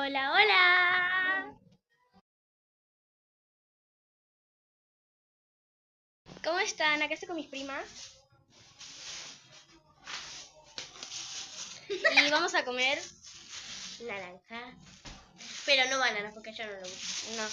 Hola, hola. ¿Cómo están? Acá estoy con mis primas. Y vamos a comer naranja. Pero no banana, porque yo no lo gusta. No.